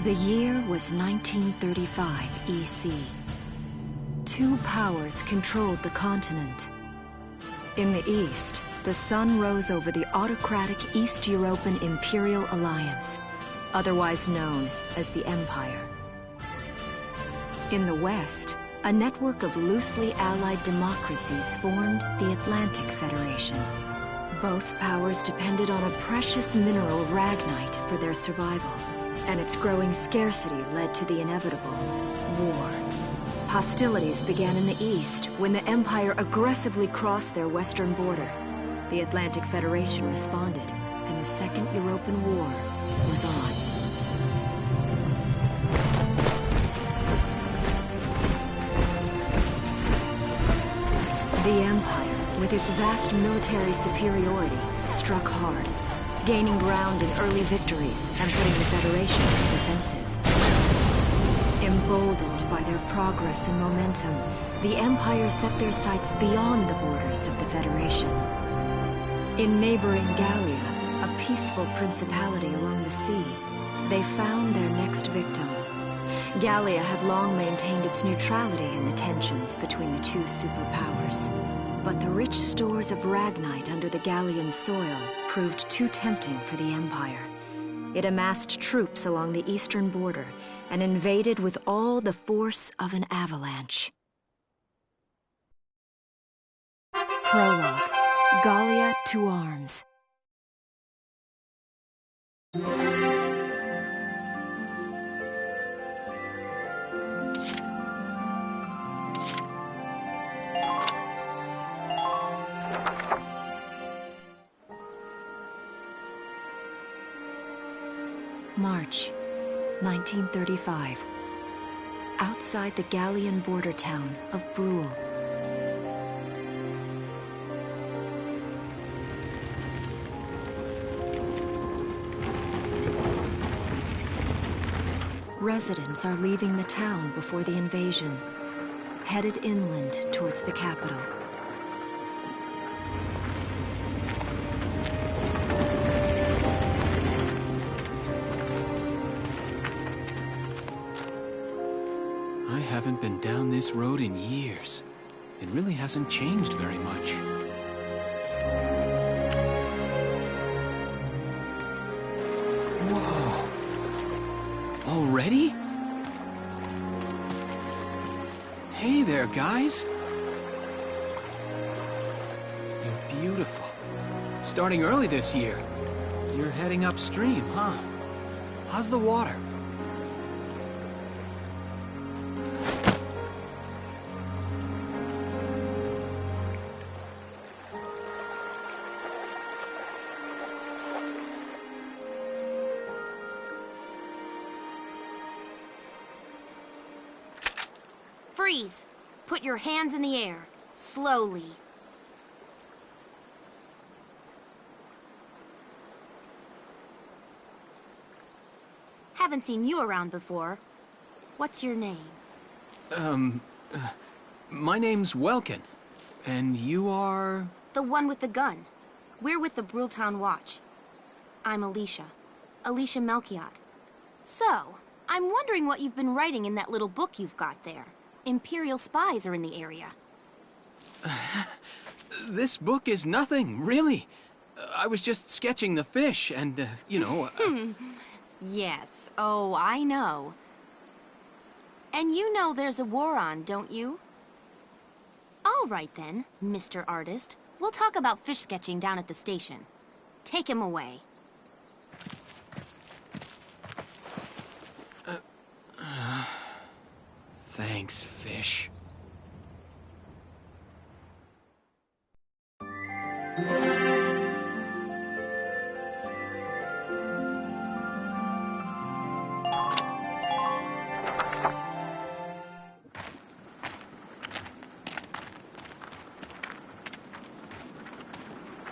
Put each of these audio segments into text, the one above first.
The year was 1935 EC. Two powers controlled the continent. In the east, the sun rose over the autocratic East European Imperial Alliance, otherwise known as the Empire. In the west, a network of loosely allied democracies formed the Atlantic Federation. Both powers depended on a precious mineral ragnite for their survival, and its growing scarcity led to the inevitable war. Hostilities began in the east when the Empire aggressively crossed their western border. The Atlantic Federation responded, and the Second European War was on. The Empire, with its vast military superiority, struck hard, gaining ground in early victories and putting the Federation on the defensive. Emboldened by their progress and momentum, the Empire set their sights beyond the borders of the Federation. In neighboring Gallia, a peaceful principality along the sea, they found their next victim. Gallia had long maintained its neutrality in the tensions between the two superpowers. But the rich stores of ragnite under the Gallian soil proved too tempting for the Empire. It amassed troops along the eastern border and invaded with all the force of an avalanche. Prologue: Gallia to arms. March, 1935. Outside the Gallian border town of Brule. Residents are leaving the town before the invasion, headed inland towards the capital. I haven't been down this road in years. It really hasn't changed very much. Whoa! Already? Hey there, guys! You're beautiful. Starting early this year. You're heading upstream, huh? How's the water? Freeze! Put your hands in the air. Slowly. Haven't seen you around before. What's your name? My name's Welkin. And you are... The one with the gun. We're with the Bruletown Watch. I'm Alicia. Alicia Melchiot. So, I'm wondering what you've been writing in that little book you've got there. Imperial spies are in the area. This book is nothing, really. I was just sketching the fish and, you know... Yes. Oh, I know. And you know there's a war on, don't you? All right then, Mr. Artist. We'll talk about fish sketching down at the station. Take him away. Thanks, fish.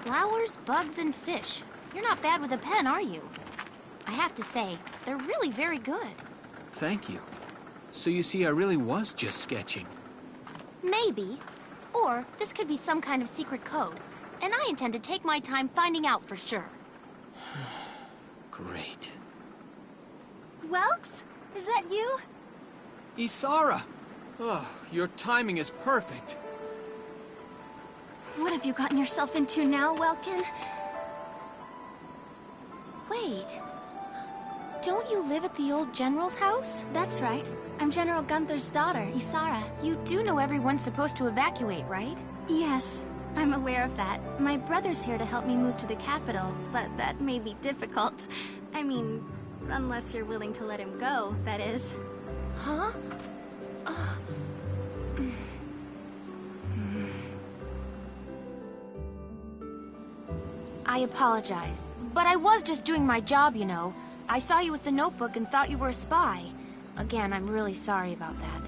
Flowers, bugs, and fish. You're not bad with a pen, are you? I have to say, they're really very good. Thank you. So you see, I really was just sketching. Maybe. Or this could be some kind of secret code. And I intend to take my time finding out for sure. Great. Welks? Is that you? Isara! Oh, your timing is perfect. What have you gotten yourself into now, Welkin? Wait. Don't you live at the old General's house? That's right. I'm General Gunther's daughter, Isara. You do know everyone's supposed to evacuate, right? Yes, I'm aware of that. My brother's here to help me move to the capital, but that may be difficult. I mean, unless you're willing to let him go, that is. Huh? I apologize, but I was just doing my job, you know. I saw you with the notebook and thought you were a spy. Again, I'm really sorry about that.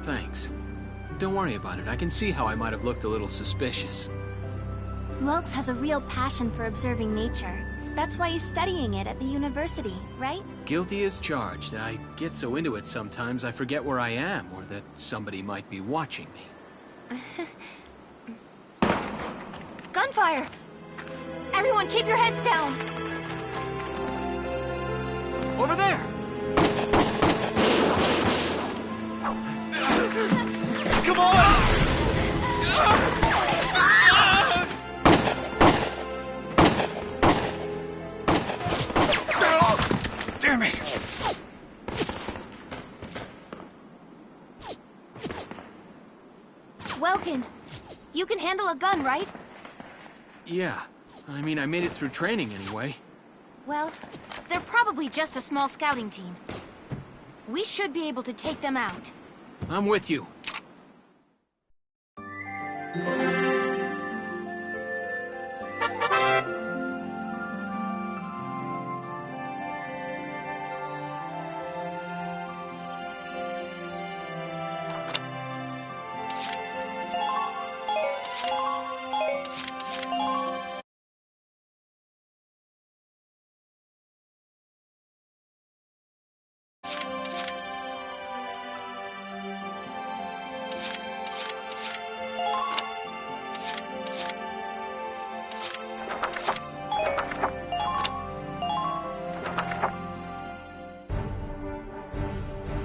Thanks. Don't worry about it. I can see how I might have looked a little suspicious. Wilkes has a real passion for observing nature. That's why he's studying it at the university, right? Guilty as charged. I get so into it sometimes I forget where I am, or that somebody might be watching me. Gunfire! Everyone keep your heads down! Over there! Come on! Damn it! Welkin, you can handle a gun, right? Yeah. I mean, I made it through training anyway. Well, they're probably just a small scouting team. We should be able to take them out. I'm with you.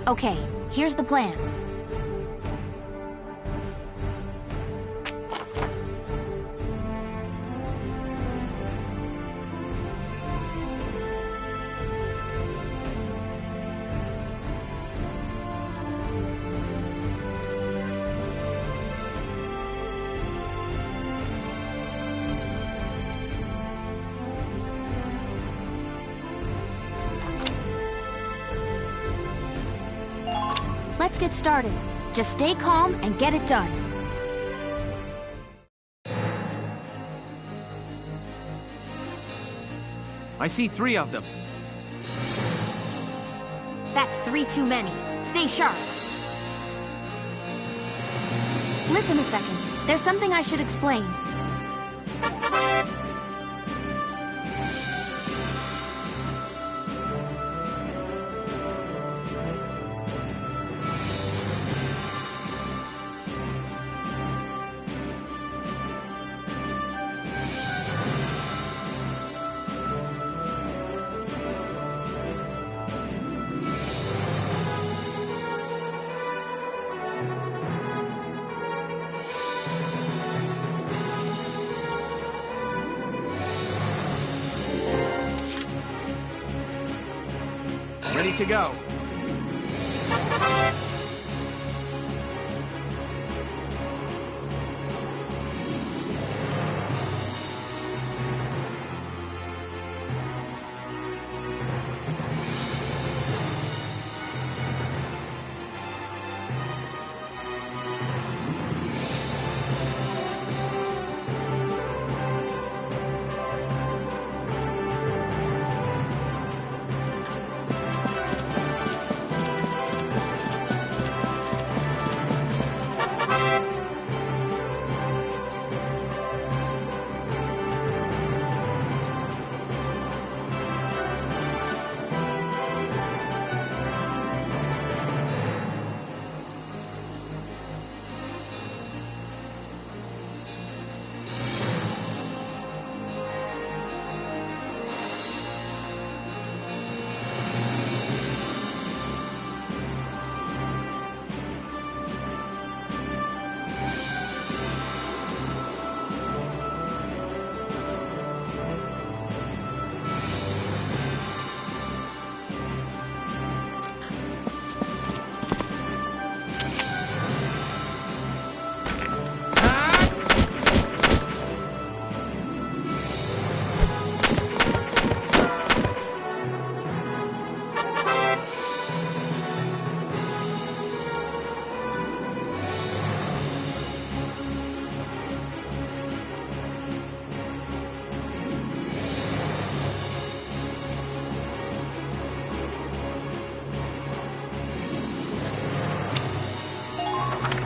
Okay, here's the plan. Let's get started. Just stay calm and get it done. I see 3 of them. That's 3 too many. Stay sharp. Listen a second. There's something I should explain. Ready to go.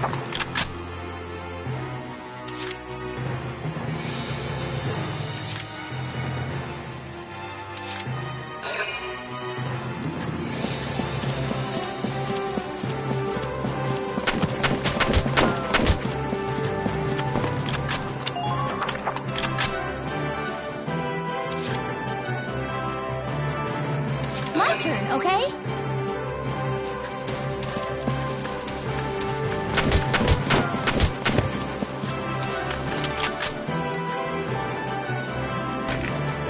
My turn, okay?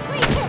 Please hit.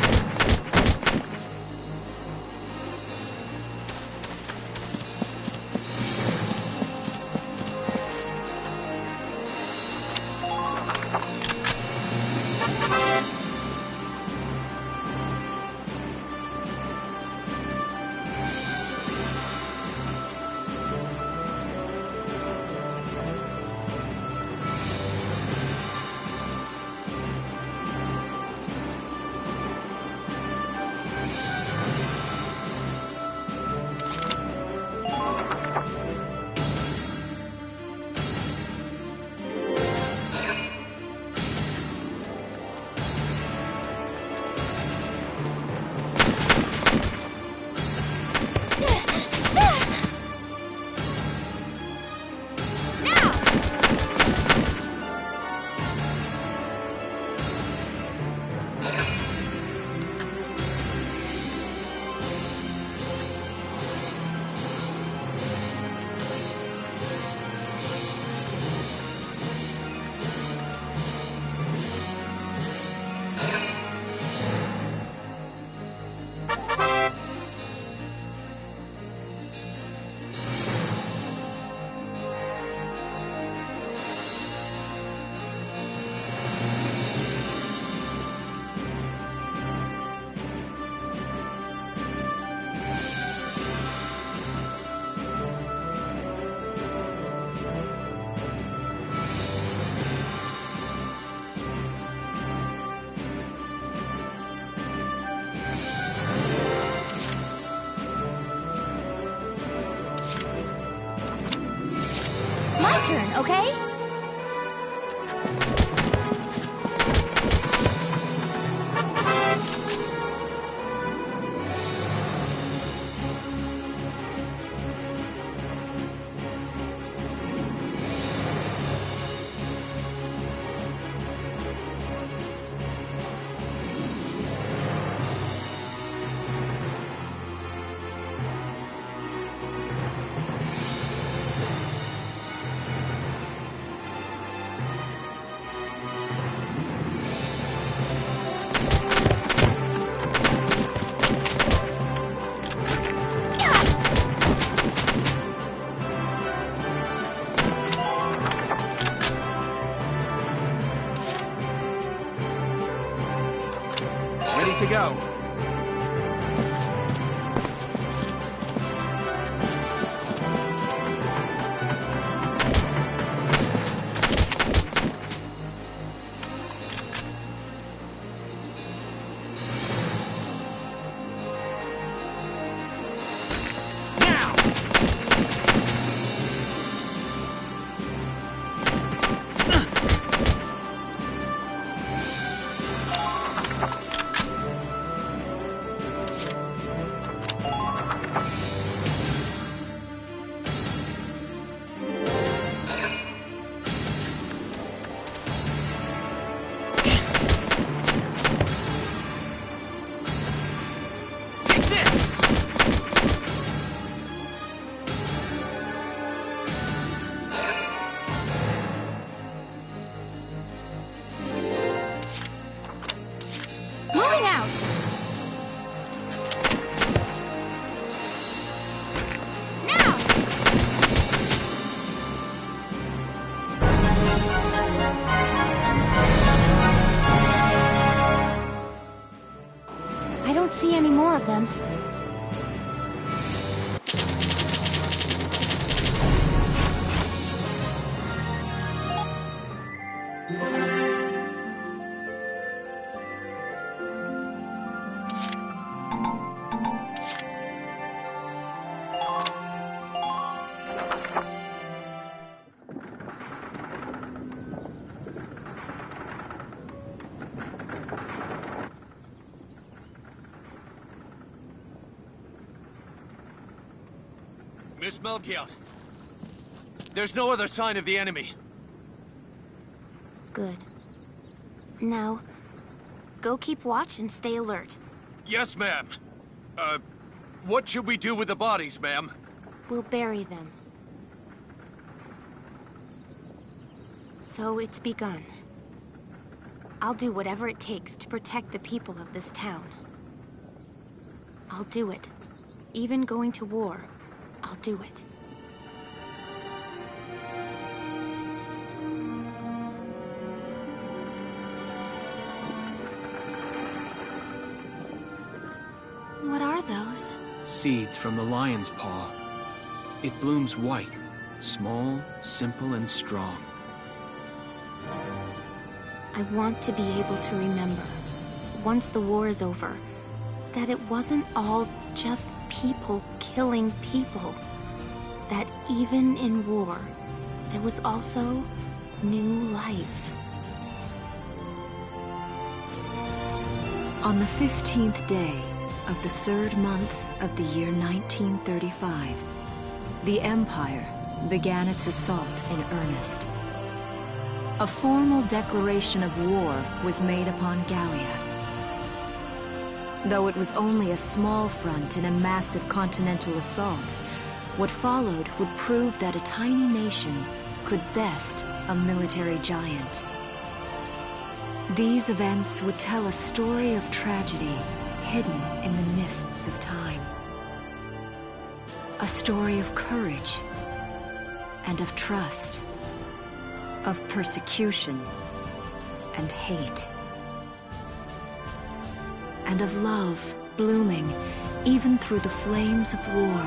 My turn, okay? Ready to go. Moving out! Now! I don't see any more of them. Miss Melchiot. There's no other sign of the enemy. Good. Now, go keep watch and stay alert. Yes, ma'am. What should we do with the bodies, ma'am? We'll bury them. So it's begun. I'll do whatever it takes to protect the people of this town. I'll do it. Even going to war, I'll do it. What are those? Seeds from the lion's paw. It blooms white, small, simple, and strong. I want to be able to remember, once the war is over, that it wasn't all just people killing people. That even in war, there was also new life. On the 15th day of the 3rd month of the year 1935, the Empire began its assault in earnest. A formal declaration of war was made upon Gallia. Though it was only a small front in a massive continental assault, what followed would prove that a tiny nation could best a military giant. These events would tell a story of tragedy hidden in the mists of time. A story of courage and of trust, of persecution and hate, and of love blooming even through the flames of war.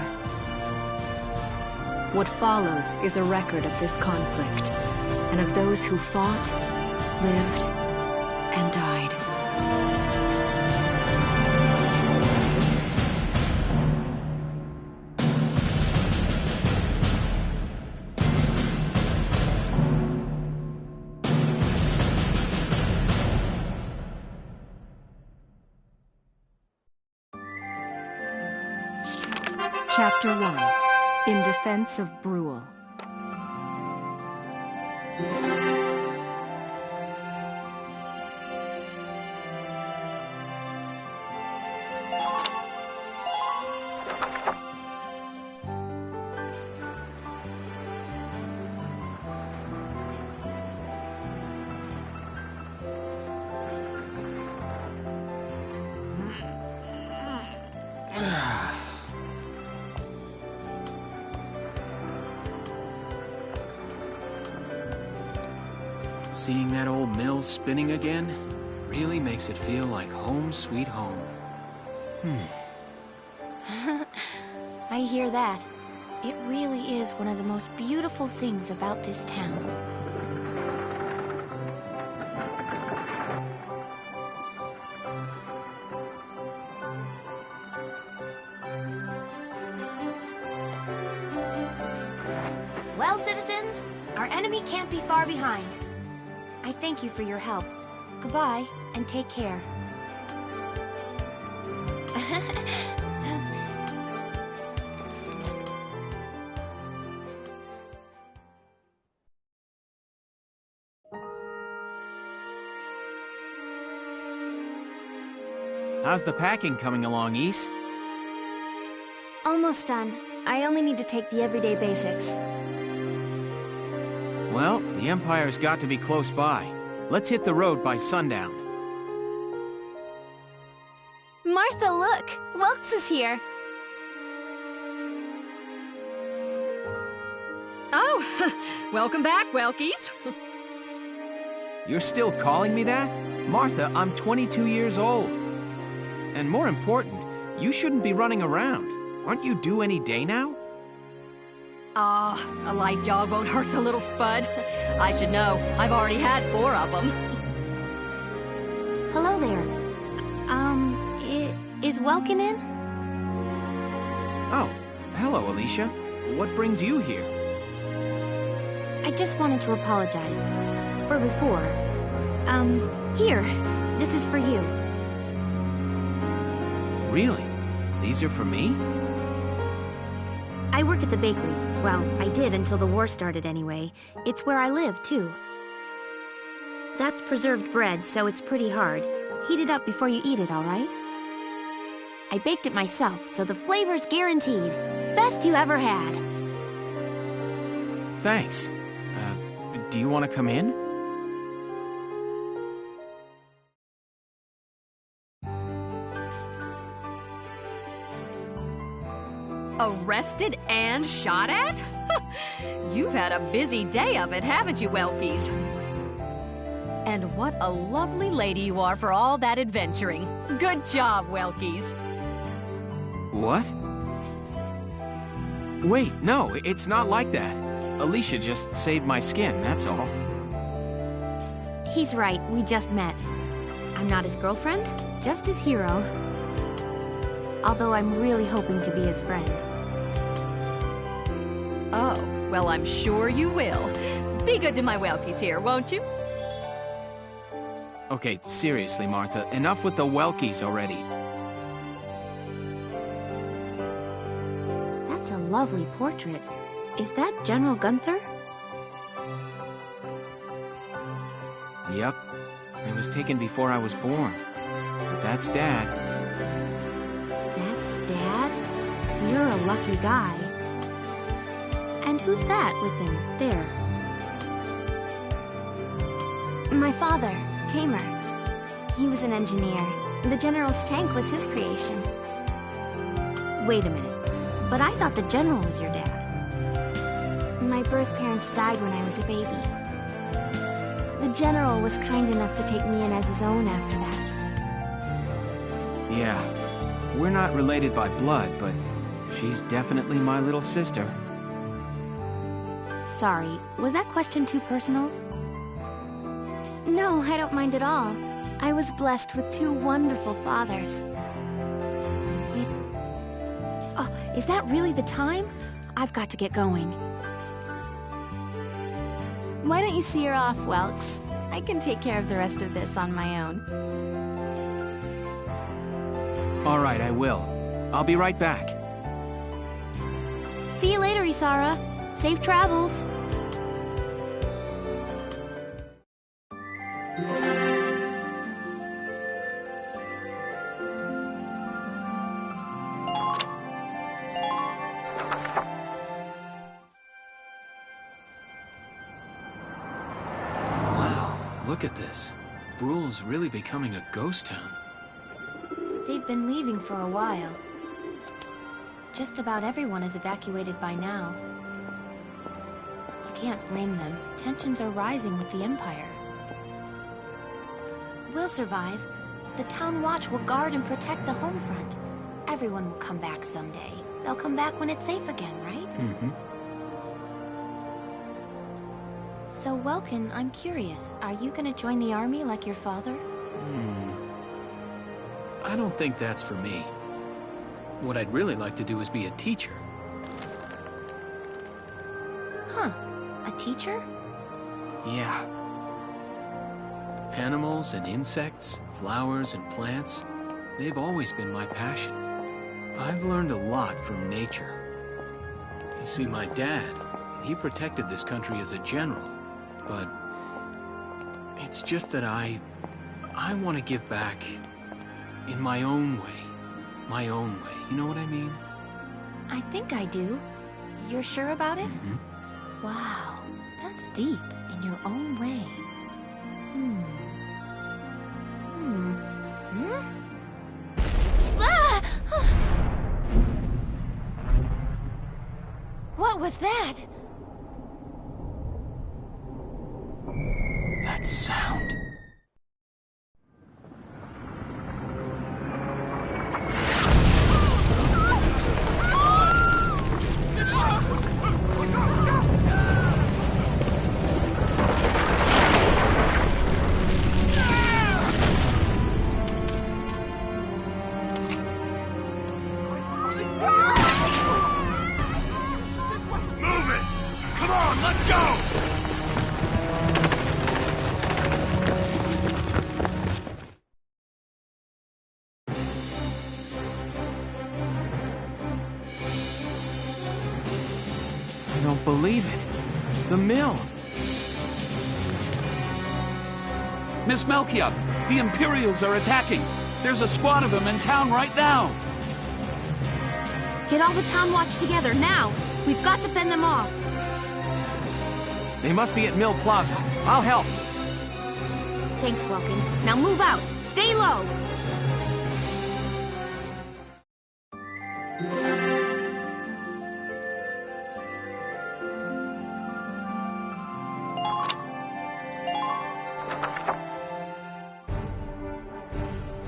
What follows is a record of this conflict and of those who fought, lived, and died. Chapter 1. In Defense of Brule. Seeing that old mill spinning again really makes it feel like home sweet home. I hear that. It really is one of the most beautiful things about this town. Well, citizens, our enemy can't be far behind. I thank you for your help. Goodbye, and take care. How's the packing coming along, Ys? Almost done. I only need to take the everyday basics. Well, the Empire's got to be close by. Let's hit the road by sundown. Martha, look! Welks is here! Oh, welcome back, Welkies. You're still calling me that? Martha, I'm 22 years old. And more important, you shouldn't be running around. Aren't you due any day now? A light jog won't hurt the little spud. I should know. I've already had 4 of them. Hello there. Is Welkin in? Oh, hello, Alicia. What brings you here? I just wanted to apologize. For before. Here. This is for you. Really? These are for me? I work at the bakery. Well, I did until the war started anyway. It's where I live, too. That's preserved bread, so it's pretty hard. Heat it up before you eat it, all right? I baked it myself, so the flavor's guaranteed. Best you ever had. Thanks. Do you want to come in? Arrested and shot at? You've had a busy day of it, haven't you, Welpies? And what a lovely lady you are for all that adventuring. Good job, Welkies. What? Wait, no, it's not like that. Alicia just saved my skin, that's all. He's right, we just met. I'm not his girlfriend, just his hero. Although I'm really hoping to be his friend. Oh, well, I'm sure you will. Be good to my Welkies here, won't you? Okay, seriously, Martha, enough with the Welkies already. That's a lovely portrait. Is that General Gunther? Yep. It was taken before I was born. But that's Dad. That's Dad? You're a lucky guy. And who's that with him, there? My father, Tamer. He was an engineer. The General's tank was his creation. Wait a minute. But I thought the General was your dad. My birth parents died when I was a baby. The General was kind enough to take me in as his own after that. Yeah. We're not related by blood, but she's definitely my little sister. Sorry, was that question too personal? No, I don't mind at all. I was blessed with two wonderful fathers. Oh, is that really the time? I've got to get going. Why don't you see her off, Welks? I can take care of the rest of this on my own. All right, I will. I'll be right back. See you later, Isara. Safe travels. Look at this. Bruhl's really becoming a ghost town. They've been leaving for a while. Just about everyone is evacuated by now. You can't blame them. Tensions are rising with the Empire. We'll survive. The Town Watch will guard and protect the home front. Everyone will come back someday. They'll come back when it's safe again, right? Mm-hmm. So, Welkin, I'm curious. Are you gonna join the army like your father? I don't think that's for me. What I'd really like to do is be a teacher. Huh. A teacher? Yeah. Animals and insects, flowers and plants, they've always been my passion. I've learned a lot from nature. You see, my dad, he protected this country as a general, but it's just that I want to give back in my own way. My own way. You know what I mean? I think I do. You're sure about it? Mm-hmm. Wow, that's deep. In your own way. Ah! What was that? That sound. Miss Melchior, the Imperials are attacking. There's a squad of them in town right now. Get all the town watch together, now! We've got to fend them off. They must be at Mill Plaza. I'll help. Thanks, Welkin. Now move out! Stay low!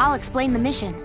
I'll explain the mission.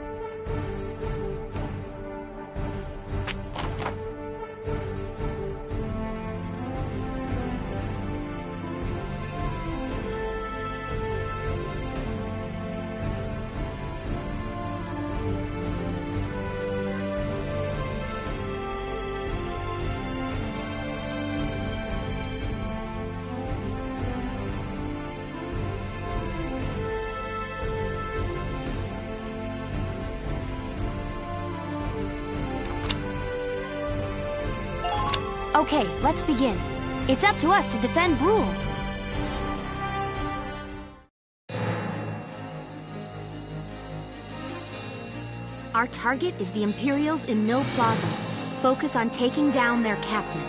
Okay, let's begin. It's up to us to defend Brule. Our target is the Imperials in Mill Plaza. Focus on taking down their captain.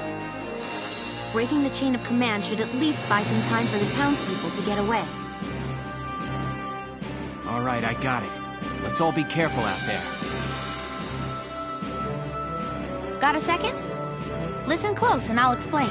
Breaking the chain of command should at least buy some time for the townspeople to get away. All right, I got it. Let's all be careful out there. Got a second? Listen close and I'll explain.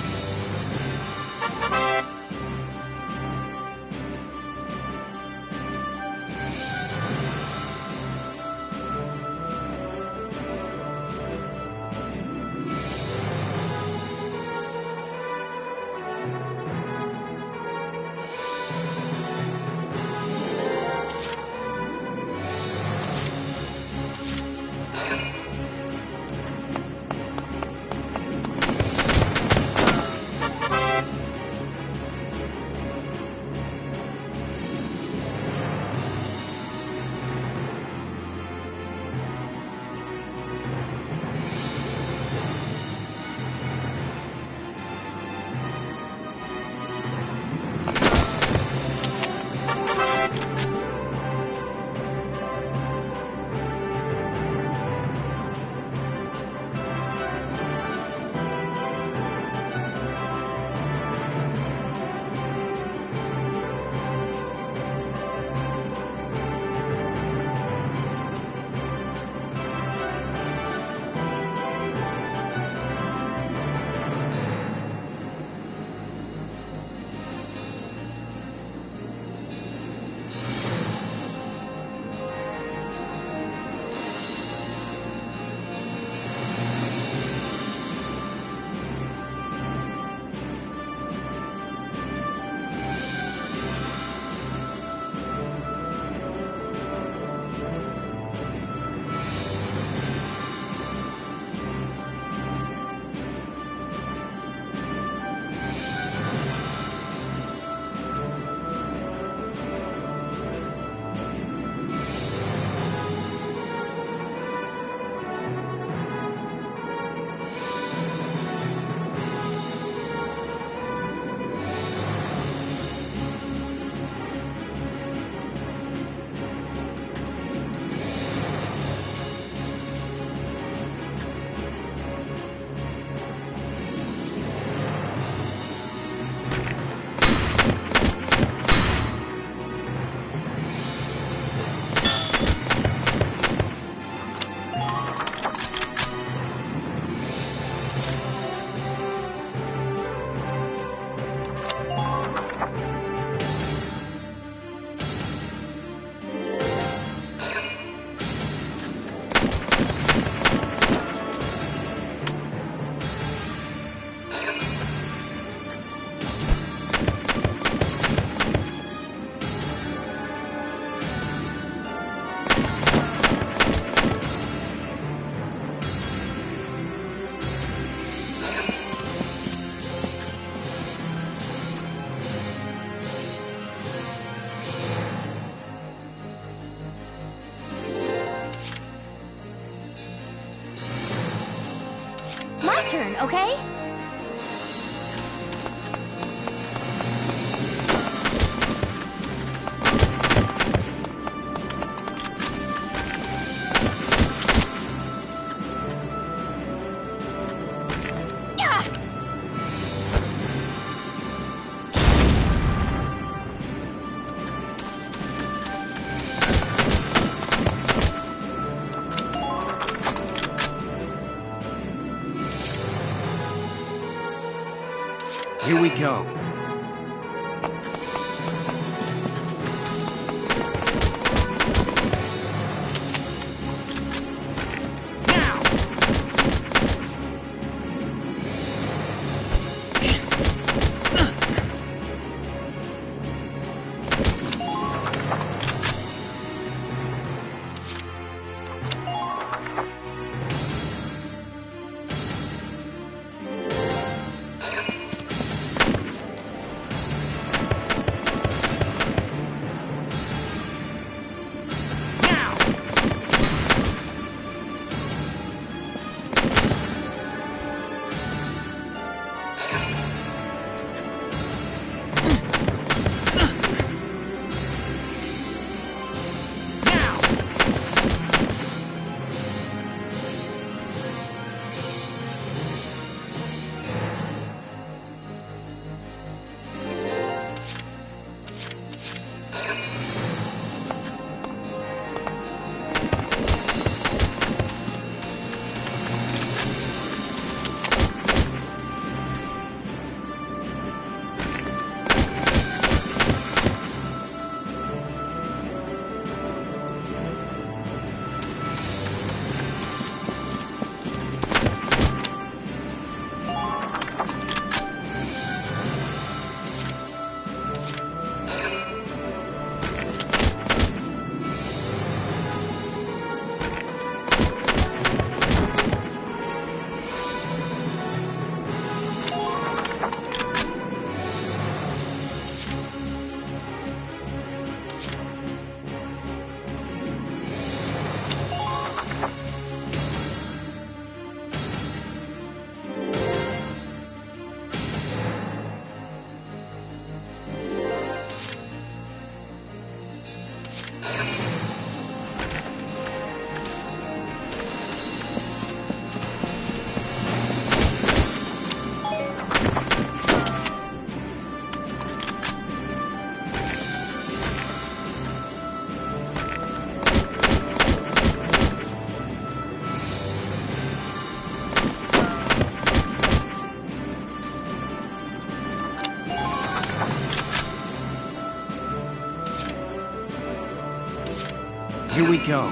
Turn, okay? we go. Here we go.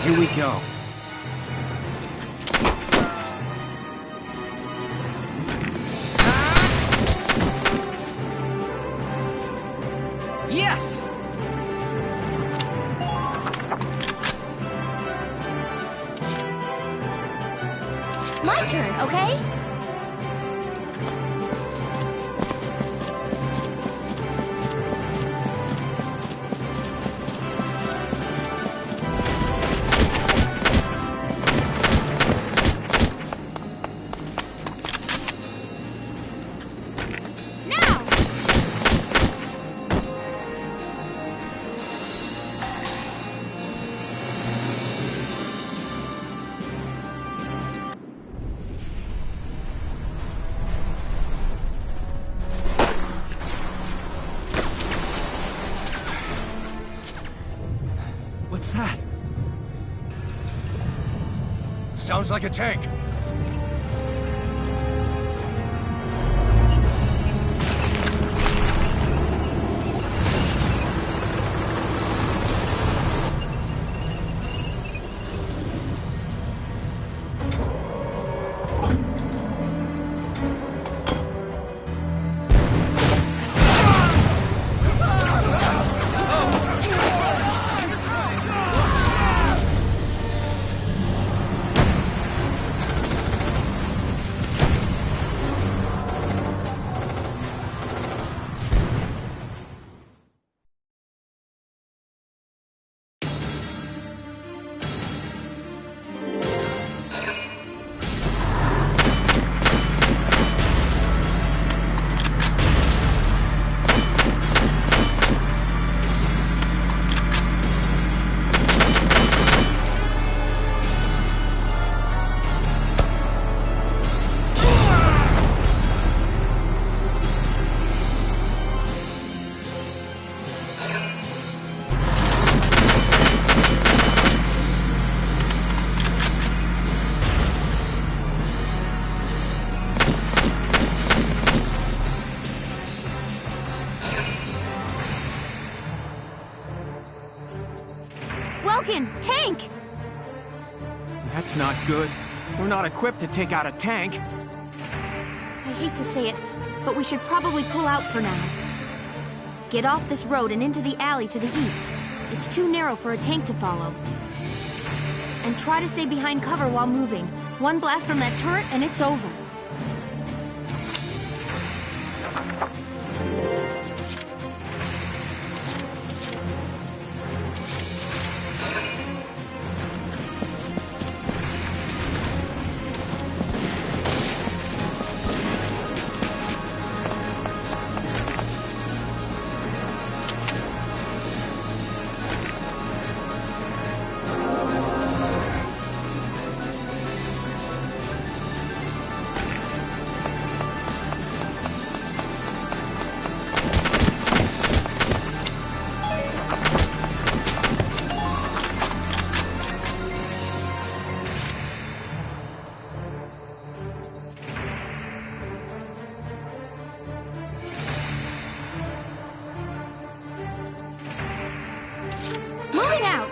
Here we go. Yes! My turn, okay? What's that? Sounds like a tank. broken! Tank! That's not good. We're not equipped to take out a tank. I hate to say it, but we should probably pull out for now. Get off this road and into the alley to the east. It's too narrow for a tank to follow. And try to stay behind cover while moving. One blast from that turret and it's over. Moving out!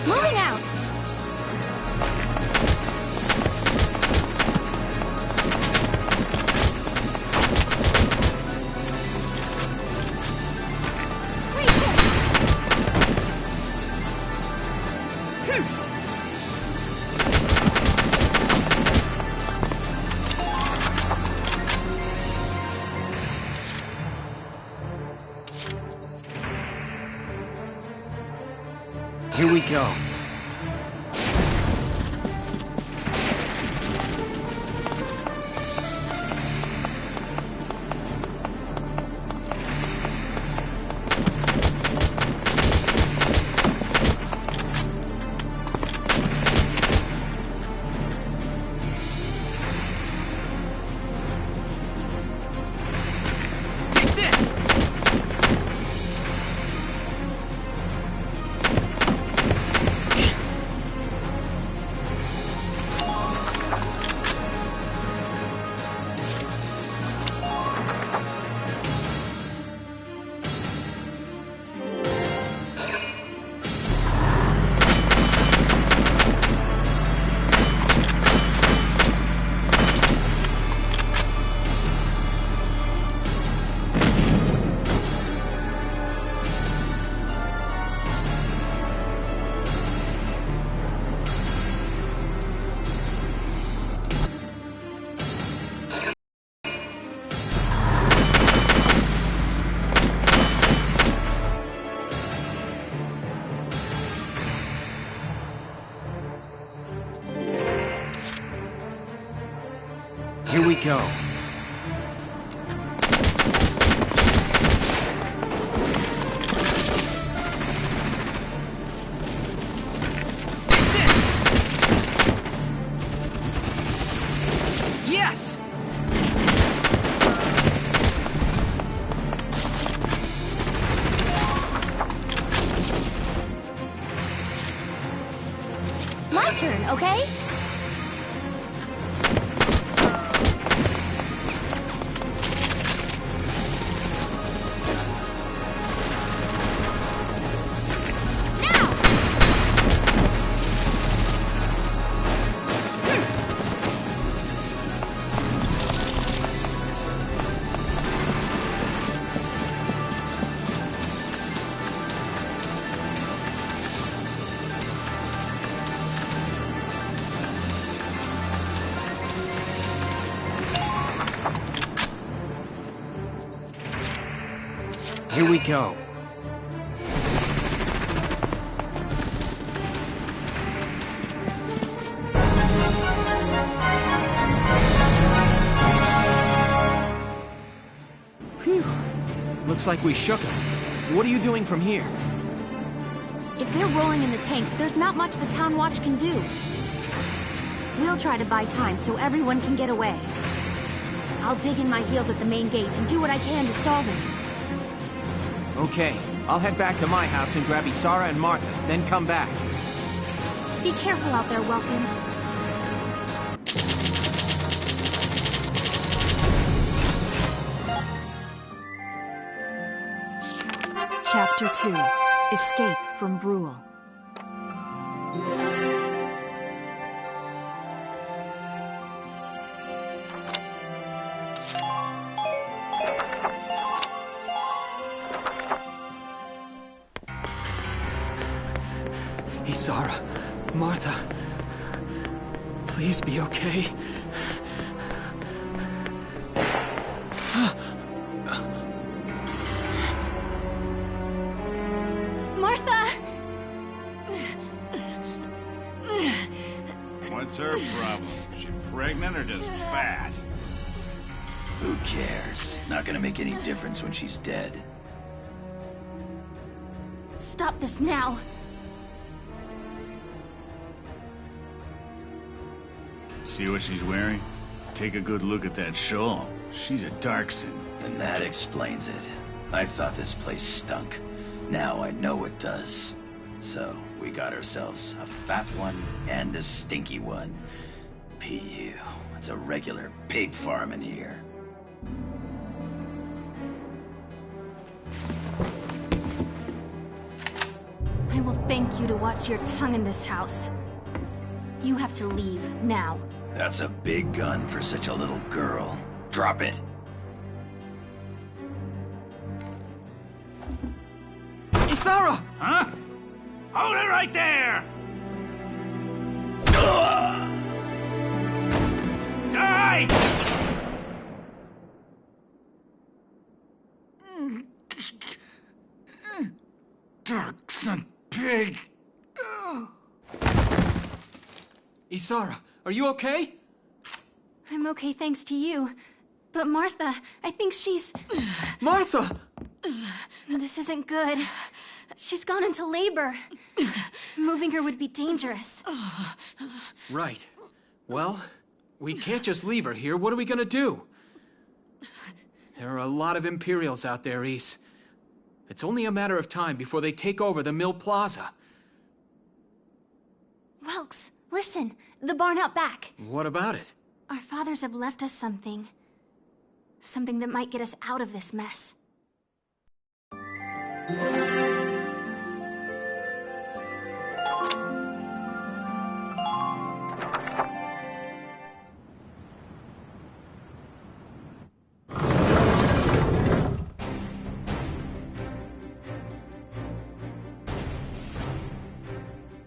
Moving out! Here we go. Take this! Here we go. Yes! My turn, okay? Here we go. Phew. Looks like we shook him. What are you doing from here? If they're rolling in the tanks, there's not much the Town Watch can do. We'll try to buy time so everyone can get away. I'll dig in my heels at the main gates and do what I can to stall them. Okay, I'll head back to my house and grab Isara and Martha, then come back. Be careful out there, Welkin. Chapter 2. Escape from Brule. Isara, Martha, please be okay. Martha! What's her problem? She pregnant or just fat? Who cares? Not gonna make any difference when she's dead. Stop this now! See what she's wearing? Take a good look at that shawl. She's a Darkson. And that explains it. I thought this place stunk. Now I know it does. So, we got ourselves a fat one and a stinky one. PU. It's a regular pig farm in here. I will thank you to watch your tongue in this house. You have to leave, now. That's a big gun for such a little girl. Drop it. Isara! Huh? Hold it right there! Die! Darkson pig! Isara, are you okay? I'm okay thanks to you. But Martha, I think she's... Martha! This isn't good. She's gone into labor. Moving her would be dangerous. Right. Well, we can't just leave her here. What are we gonna do? There are a lot of Imperials out there, Ys. It's only a matter of time before they take over the Mill Plaza. Welks, listen. The barn out back. What about it? Our fathers have left us something. Something that might get us out of this mess.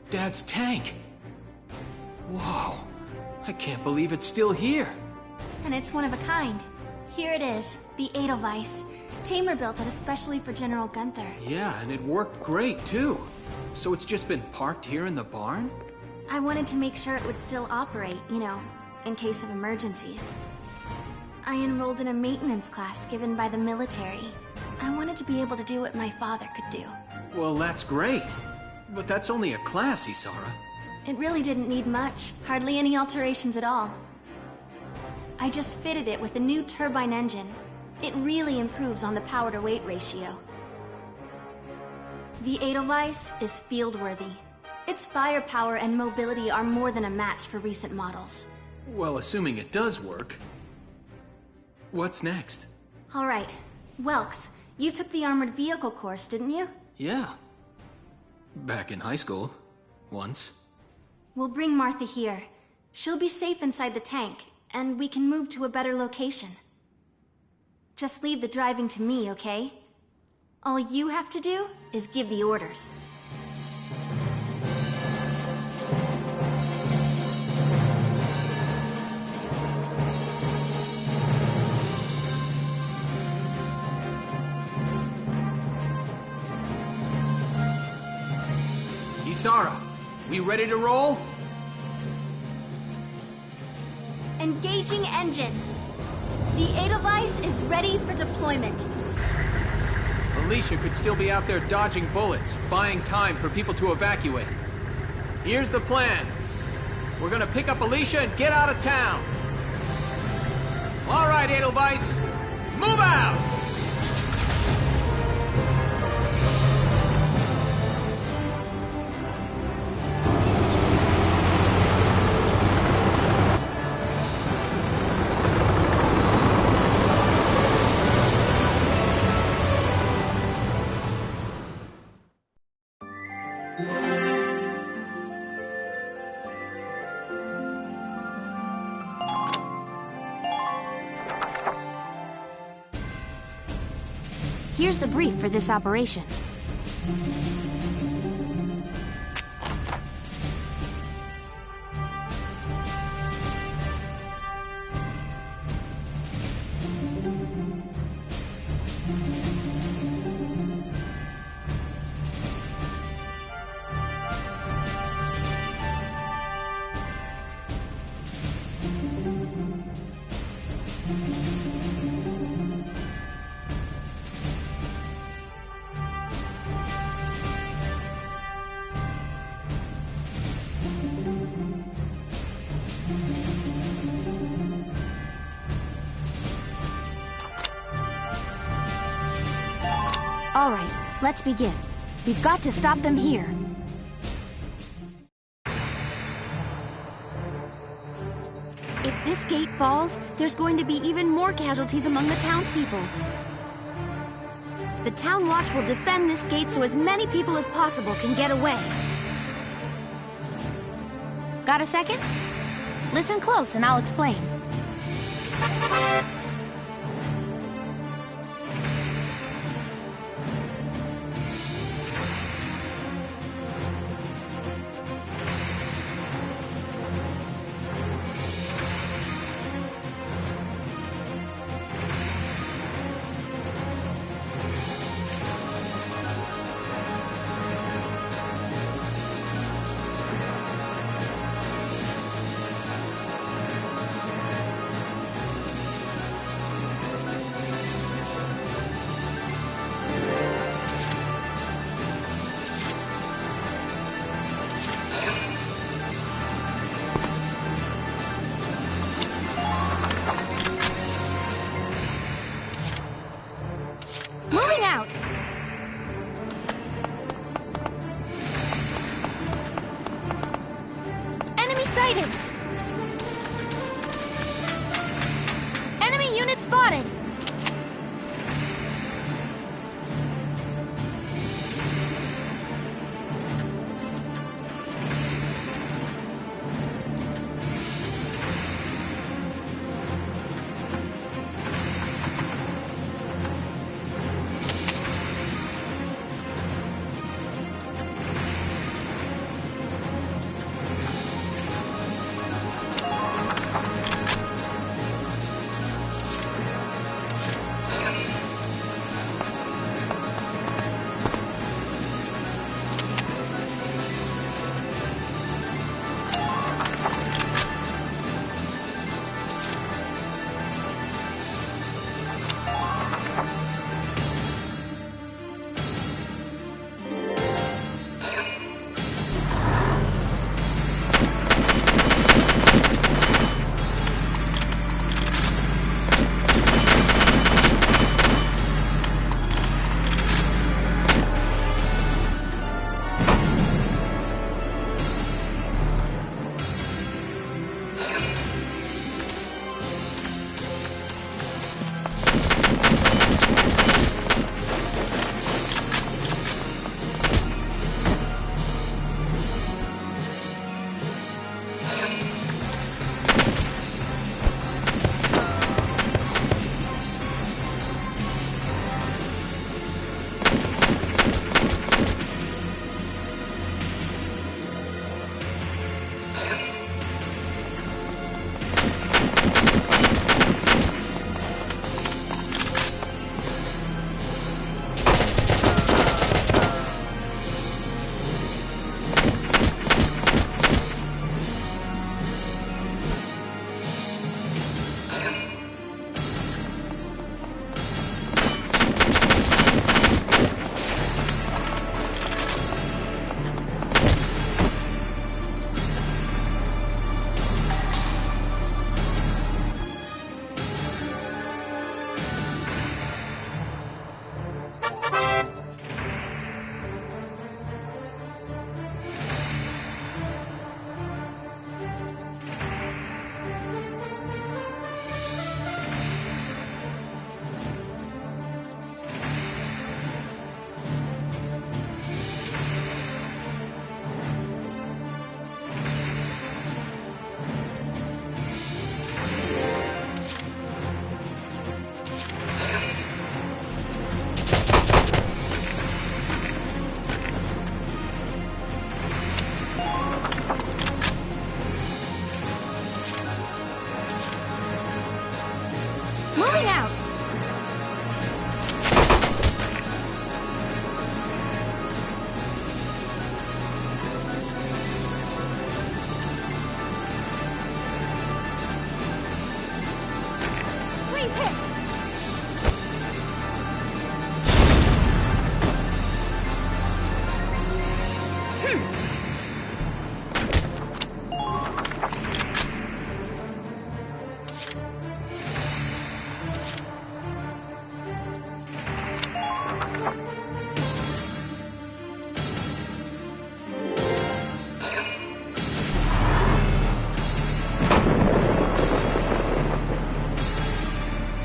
Dad's tank. Whoa. I can't believe it's still here. And it's one of a kind. Here it is, the Edelweiss. Tamer built it especially for General Gunther. Yeah, and it worked great, too. So it's just been parked here in the barn? I wanted to make sure it would still operate, you know, in case of emergencies. I enrolled in a maintenance class given by the military. I wanted to be able to do what my father could do. Well, that's great. But that's only a class, Isara. It really didn't need much. Hardly any alterations at all. I just fitted it with a new turbine engine. It really improves on the power-to-weight ratio. The Edelweiss is field-worthy. Its firepower and mobility are more than a match for recent models. Well, assuming it does work. What's next? All right. Welks, you took the armored vehicle course, didn't you? Yeah. Back in high school. Once. We'll bring Martha here. She'll be safe inside the tank, and we can move to a better location. Just leave the driving to me, okay? All you have to do is give the orders. Isara, we ready to roll? Engaging engine. The Edelweiss is ready for deployment. Alicia could still be out there dodging bullets, buying time for people to evacuate. Here's the plan. We're gonna pick up Alicia and get out of town. All right, Edelweiss, move out! Here's the brief for this operation. All right, let's begin. We've got to stop them here. If this gate falls, there's going to be even more casualties among the townspeople. The Town Watch will defend this gate so as many people as possible can get away. Got a second? Listen close and I'll explain.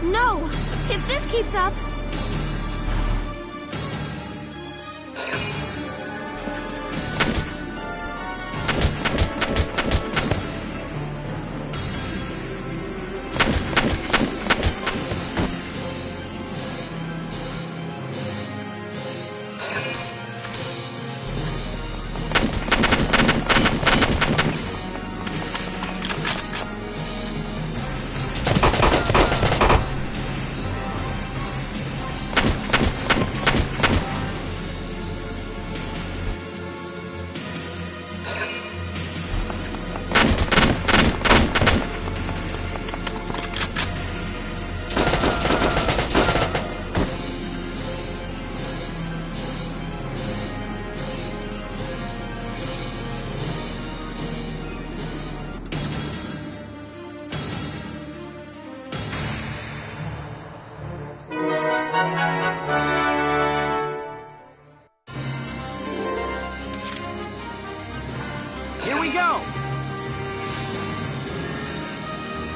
No! If this keeps up... Here we go!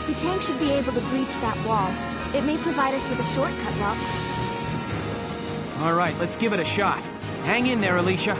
The tank should be able to breach that wall. It may provide us with a shortcut, Lux. All right, let's give it a shot. Hang in there, Alicia.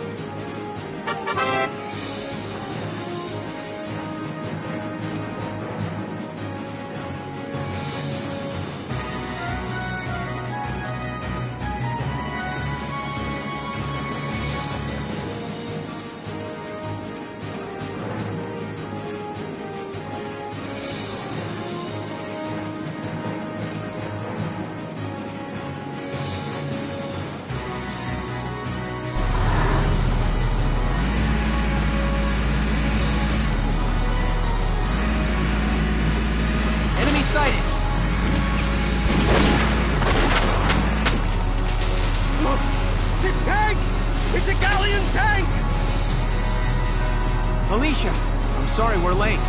Alicia, I'm sorry we're late.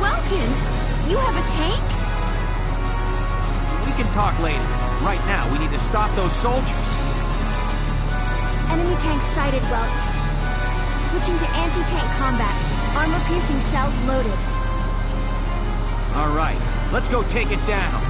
Welkin, you have a tank? We can talk later. Right now, we need to stop those soldiers. Enemy tank sighted, Welks. Switching to anti-tank combat. Armor-piercing shells loaded. All right, let's go take it down.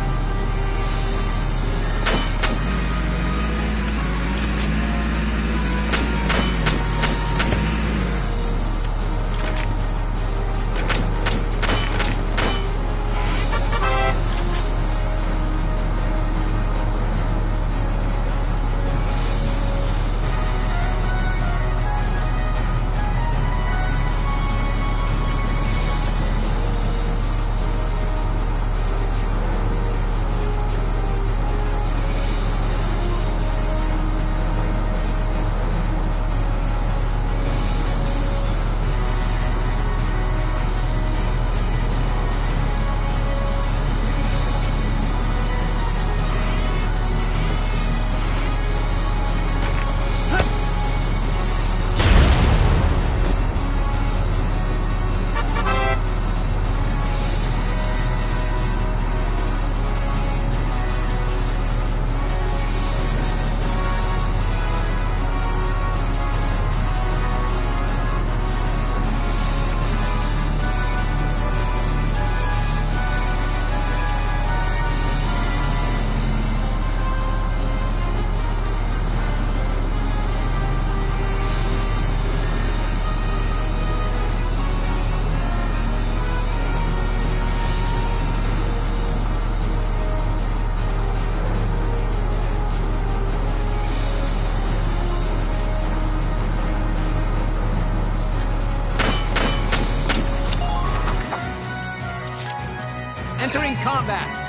Entering combat.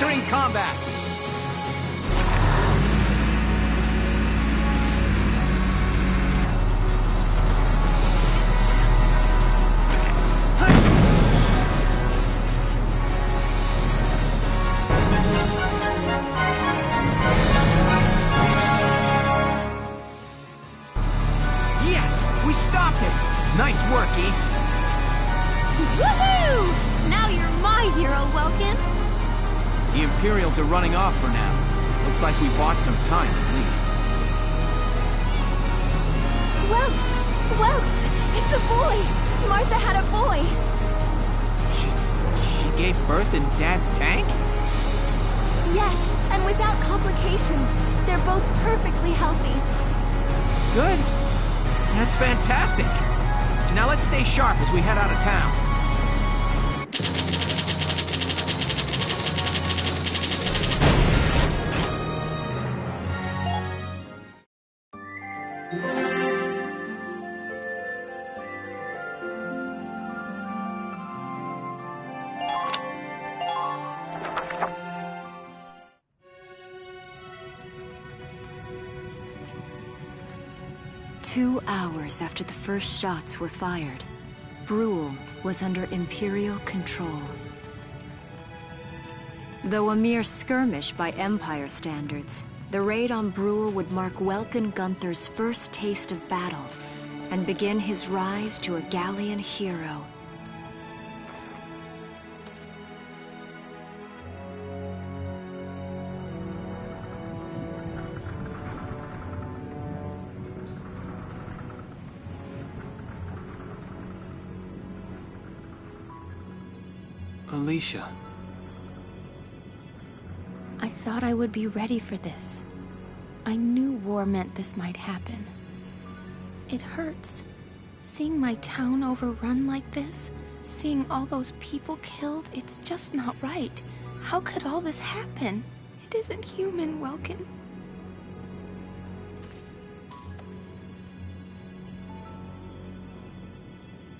Entering combat! Yes! We stopped it! Nice work, Ace. Woohoo! Now you're my hero, Welkin. The Imperials are running off for now. Looks like we bought some time, at least. Welks! It's a boy! Martha had a boy! She gave birth in Dad's tank? Yes, and without complications. They're both perfectly healthy. Good. That's fantastic. Now let's stay sharp as we head out of town. Two hours after the first shots were fired, Brule was under Imperial control. Though a mere skirmish by Empire standards, the raid on Brule would mark Welkin Gunther's first taste of battle and begin his rise to a Gallian hero. Alicia. I thought I would be ready for this. I knew war meant this might happen. It hurts. Seeing my town overrun like this, seeing all those people killed, it's just not right. How could all this happen? It isn't human, Welkin.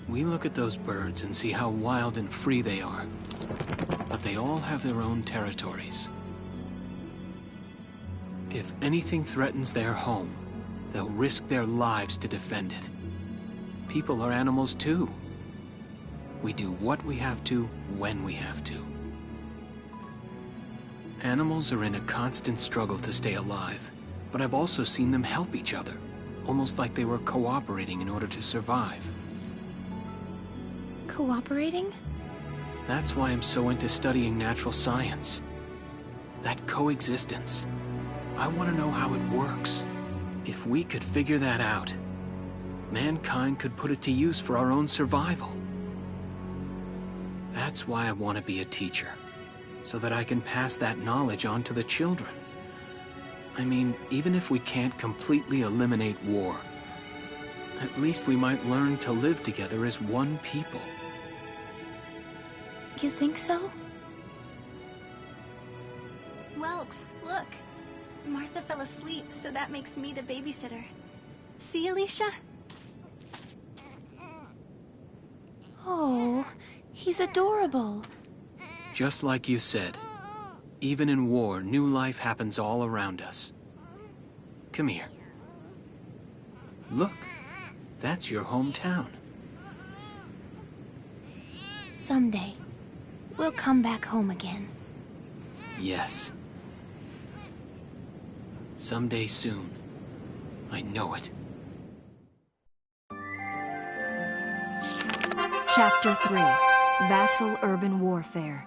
We look at those birds and see how wild and free they are. But they all have their own territories. If anything threatens their home, they'll risk their lives to defend it. People are animals too. We do what we have to, when we have to. Animals are in a constant struggle to stay alive, but I've also seen them help each other, almost like they were cooperating in order to survive. Cooperating? That's why I'm so into studying natural science. That coexistence. I want to know how it works. If we could figure that out, mankind could put it to use for our own survival. That's why I want to be a teacher, so that I can pass that knowledge on to the children. I mean, even if we can't completely eliminate war, at least we might learn to live together as one people. You think so? Welks, look. Martha fell asleep, so that makes me the babysitter. See, Alicia? Oh, he's adorable. Just like you said, even in war, new life happens all around us. Come here. Look, that's your hometown. Someday, we'll come back home again. Yes. Someday soon. I know it. Chapter 3, Vassal Urban Warfare.